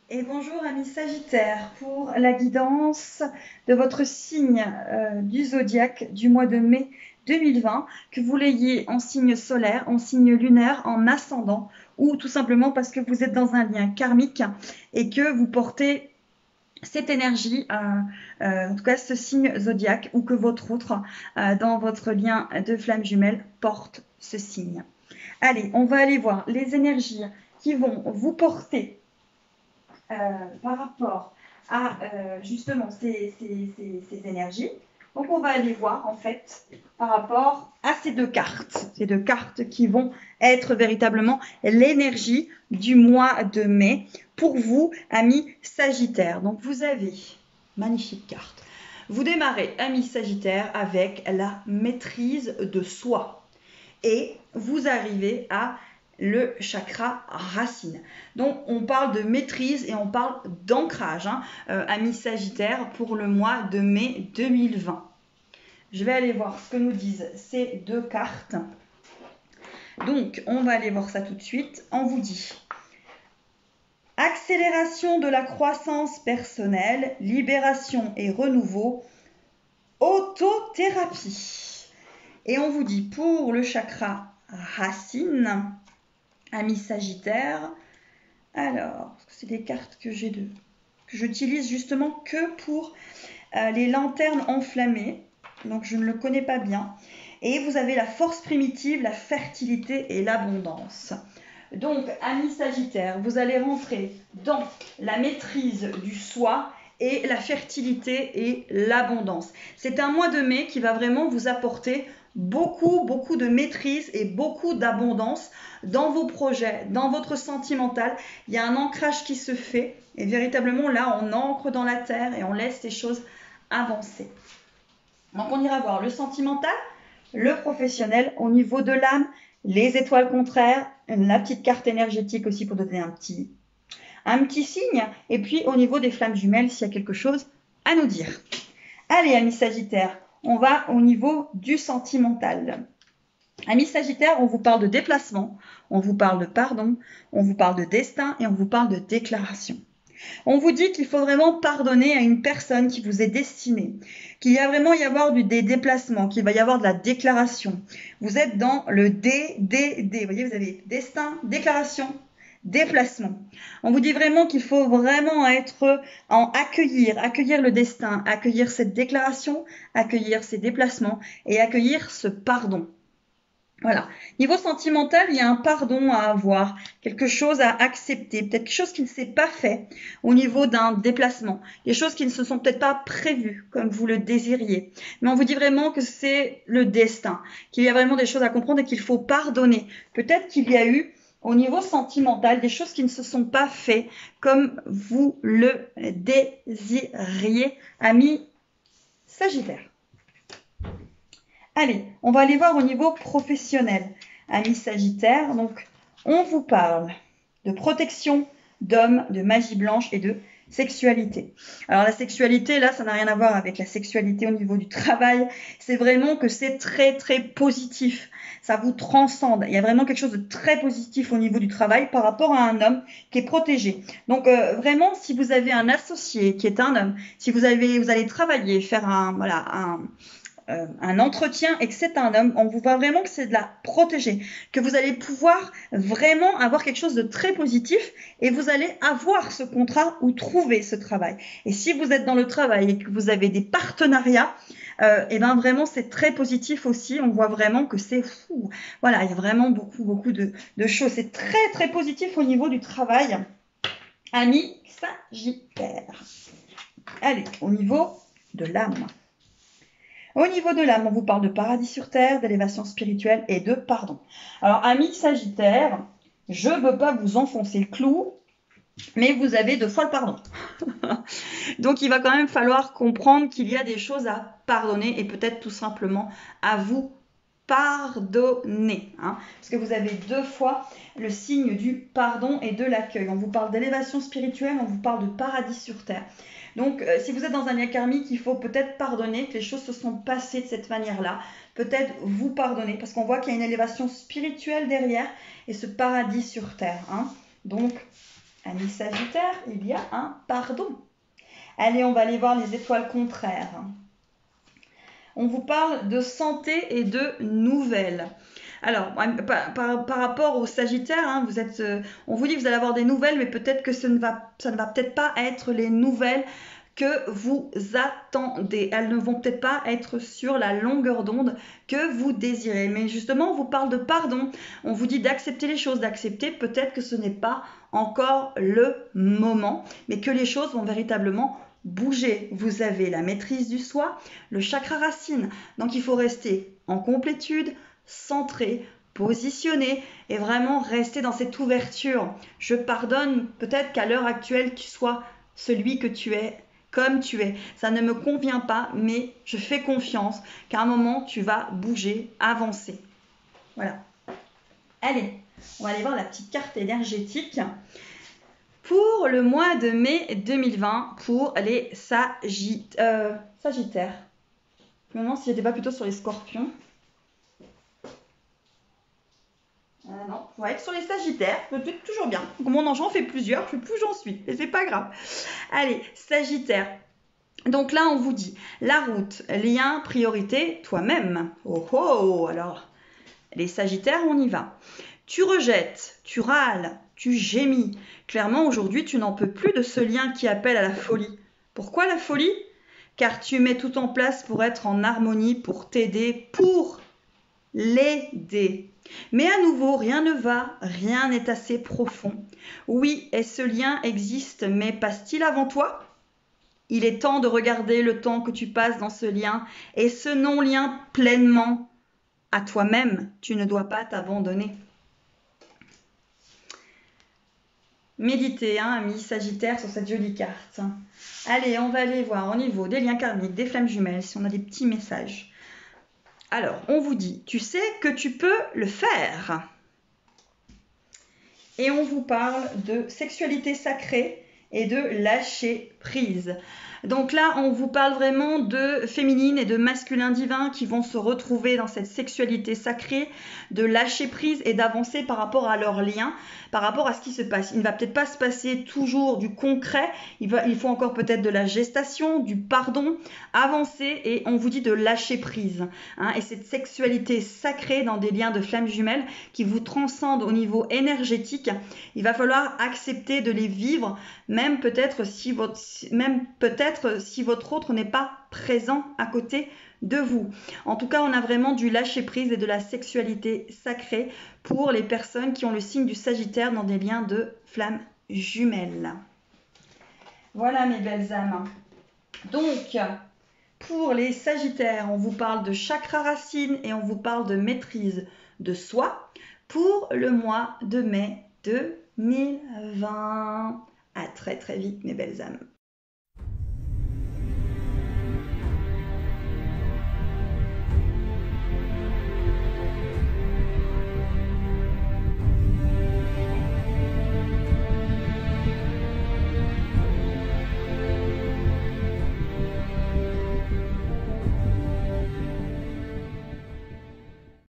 Et bonjour amis Sagittaire pour la guidance de votre signe du zodiaque du mois de mai 2020, que vous l'ayez en signe solaire, en signe lunaire, en ascendant ou tout simplement parce que vous êtes dans un lien karmique et que vous portez cette énergie, en tout cas ce signe zodiaque ou que votre autre dans votre lien de flamme jumelle porte ce signe. Allez, on va aller voir les énergies qui vont vous porter par rapport à justement ces énergies. Donc on va aller voir en fait par rapport à ces deux cartes qui vont être véritablement l'énergie du mois de mai pour vous, amis Sagittaires. Donc vous avez, magnifique carte, vous démarrez, amis Sagittaires, avec la maîtrise de soi et vous arrivez à le chakra racine. Donc on parle de maîtrise et on parle d'ancrage, amis Sagittaire, pour le mois de mai 2020. Je vais aller voir ce que nous disent ces deux cartes. Donc on va aller voir ça tout de suite. On vous dit accélération de la croissance personnelle, libération et renouveau, autothérapie. Et on vous dit pour le chakra racine, amis Sagittaire, alors, c'est des cartes que j'utilise justement que pour les lanternes enflammées, donc je ne le connais pas bien. Et vous avez la force primitive, la fertilité et l'abondance. Donc, amis Sagittaire, vous allez rentrer dans la maîtrise du soi et la fertilité et l'abondance. C'est un mois de mai qui va vraiment vous apporter beaucoup de maîtrise et beaucoup d'abondance dans vos projets, dans votre sentimental. Il y a un ancrage qui se fait et véritablement là, on ancre dans la terre et on laisse les choses avancer. Donc, on ira voir le sentimental, le professionnel, au niveau de l'âme, les étoiles contraires, la petite carte énergétique aussi pour donner un petit signe, et puis au niveau des flammes jumelles, s'il y a quelque chose à nous dire. Allez, amis Sagittaires, on va au niveau du sentimental. Amis Sagittaires, on vous parle de déplacement, on vous parle de pardon, on vous parle de destin et on vous parle de déclaration. On vous dit qu'il faut vraiment pardonner à une personne qui vous est destinée, qu'il va vraiment y avoir des déplacements, qu'il va y avoir de la déclaration. Vous êtes dans le vous voyez, vous avez destin, déclaration, déplacement. On vous dit vraiment qu'il faut vraiment être accueillir le destin, accueillir cette déclaration, accueillir ces déplacements et accueillir ce pardon. Voilà. Niveau sentimental, il y a un pardon à avoir, quelque chose à accepter, peut-être quelque chose qui ne s'est pas fait au niveau d'un déplacement, des choses qui ne se sont peut-être pas prévues comme vous le désiriez. Mais on vous dit vraiment que c'est le destin, qu'il y a vraiment des choses à comprendre et qu'il faut pardonner. Peut-être qu'il y a eu au niveau sentimental des choses qui ne se sont pas faites comme vous le désiriez, amis Sagittaire. Allez, on va aller voir au niveau professionnel, amis Sagittaire. Donc, on vous parle de protection, d'hommes, de magie blanche et de sexualité. Alors, la sexualité, là, ça n'a rien à voir avec la sexualité au niveau du travail. C'est vraiment que c'est très positif. Ça vous transcende. Il y a vraiment quelque chose de très positif au niveau du travail par rapport à un homme qui est protégé. Donc, vraiment, si vous avez un associé qui est un homme, si vous allez travailler, faire un entretien et que c'est un homme, on vous voit vraiment que c'est de la protéger, que vous allez pouvoir vraiment avoir quelque chose de très positif et vous allez avoir ce contrat ou trouver ce travail. Et si vous êtes dans le travail et que vous avez des partenariats, et ben vraiment c'est très positif aussi, on voit vraiment que c'est fou. Voilà, il y a vraiment beaucoup de choses. C'est très positif au niveau du travail, amis Sagittaire. Allez, au niveau de l'âme. Au niveau de l'âme, on vous parle de paradis sur terre, d'élévation spirituelle et de pardon. Alors, amis Sagittaire, je ne veux pas vous enfoncer le clou, mais vous avez 2 fois le pardon. Donc, il va quand même falloir comprendre qu'il y a des choses à pardonner et peut-être tout simplement à vous pardonner. Parce que vous avez 2 fois le signe du pardon et de l'accueil. On vous parle d'élévation spirituelle, on vous parle de paradis sur terre. Donc, si vous êtes dans un lien karmique, il faut peut-être pardonner, que les choses se sont passées de cette manière-là. Peut-être vous pardonner, parce qu'on voit qu'il y a une élévation spirituelle derrière et ce paradis sur terre. Donc, Amis Sagittaire, il y a un pardon. Allez, on va aller voir les étoiles contraires. On vous parle de santé et de nouvelles. Alors, par rapport au Sagittaire, hein, on vous dit que vous allez avoir des nouvelles, mais peut-être que ça ne va peut-être pas être les nouvelles que vous attendez. Elles ne vont peut-être pas être sur la longueur d'onde que vous désirez. Mais justement, on vous parle de pardon. On vous dit d'accepter les choses, d'accepter peut-être que ce n'est pas encore le moment, mais que les choses vont véritablement bouger. Vous avez la maîtrise du soi, le chakra racine. Donc, il faut rester en complétude, centré, positionné et vraiment rester dans cette ouverture. Je pardonne peut-être qu'à l'heure actuelle, tu sois celui que tu es, comme tu es. Ça ne me convient pas, mais je fais confiance qu'à un moment, tu vas bouger, avancer. Voilà. Allez, on va aller voir la petite carte énergétique pour le mois de mai 2020 pour les Sagittaires. Je me demande si j'étais pas plutôt sur les Scorpions. Non, on va être sur les Sagittaires, peut-être toujours bien. Donc mon j'en fais plusieurs, je sais plus où j'en suis, et c'est pas grave. Allez, Sagittaire. Donc là, on vous dit, la route, lien, priorité, toi-même. Oh oh, alors, les Sagittaires, on y va. Tu rejettes, tu râles, tu gémis. Clairement, aujourd'hui, tu n'en peux plus de ce lien qui appelle à la folie. Pourquoi la folie? Car tu mets tout en place pour être en harmonie, pour t'aider, pour l'aider. Mais à nouveau, rien ne va, rien n'est assez profond. Oui, et ce lien existe, mais passe-t-il avant toi? Il est temps de regarder le temps que tu passes dans ce lien et ce non-lien pleinement à toi-même. Tu ne dois pas t'abandonner. Méditez, hein, amis Sagittaire, sur cette jolie carte. Allez, on va aller voir au niveau des liens karmiques, des flammes jumelles, si on a des petits messages. Alors, on vous dit, tu sais que tu peux le faire. Et on vous parle de sexualité sacrée et de lâcher prise. Donc là, on vous parle vraiment de féminine et de masculin divin qui vont se retrouver dans cette sexualité sacrée, de lâcher prise et d'avancer par rapport à leur lien, par rapport à ce qui se passe. Il ne va peut-être pas se passer toujours du concret, il faut encore peut-être de la gestation, du pardon, avancer et on vous dit de lâcher prise. Hein, et cette sexualité sacrée dans des liens de flammes jumelles qui vous transcendent au niveau énergétique, il va falloir accepter de les vivre, même peut-être si votre autre n'est pas présent à côté de vous. En tout cas, on a vraiment du lâcher prise et de la sexualité sacrée pour les personnes qui ont le signe du Sagittaire dans des liens de flammes jumelles. Voilà mes belles âmes. Donc, pour les Sagittaires, on vous parle de chakra racine et on vous parle de maîtrise de soi pour le mois de mai 2020. À très très vite mes belles âmes.